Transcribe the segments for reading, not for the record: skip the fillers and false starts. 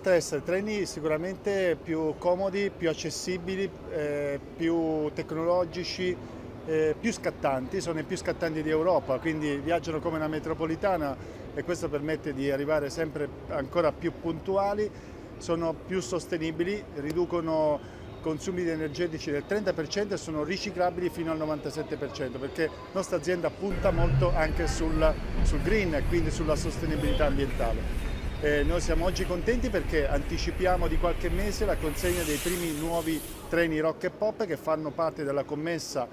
oltre ad essere treni sicuramente più comodi, più accessibili, più tecnologici, più scattanti, sono i più scattanti di Europa, quindi viaggiano come una metropolitana e questo permette di arrivare sempre ancora più puntuali, sono più sostenibili, riducono consumi energetici del 30% e sono riciclabili fino al 97%, perché la nostra azienda punta molto anche sul green e quindi sulla sostenibilità ambientale. Noi siamo oggi contenti perché anticipiamo di qualche mese la consegna dei primi nuovi treni Rock e Pop che fanno parte della commessa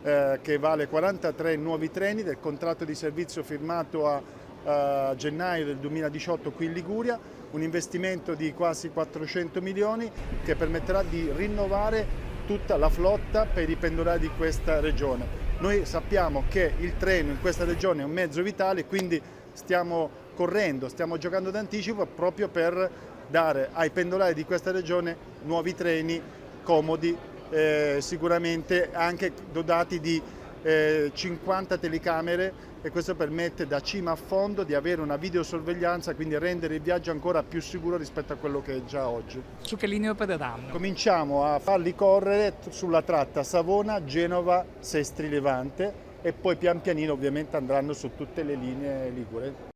che vale 43 nuovi treni del contratto di servizio firmato a gennaio del 2018 qui in Liguria, un investimento di quasi 400 milioni che permetterà di rinnovare tutta la flotta per i pendolari di questa regione. Noi sappiamo che il treno in questa regione è un mezzo vitale, quindi stiamo correndo, stiamo giocando d'anticipo proprio per dare ai pendolari di questa regione nuovi treni comodi, sicuramente anche dotati di 50 telecamere e questo permette da cima a fondo di avere una videosorveglianza, quindi rendere il viaggio ancora più sicuro rispetto a quello che è già oggi. Su che linee opereranno? Cominciamo a farli correre sulla tratta Savona, Genova, Sestri, Levante e poi pian pianino ovviamente andranno su tutte le linee ligure.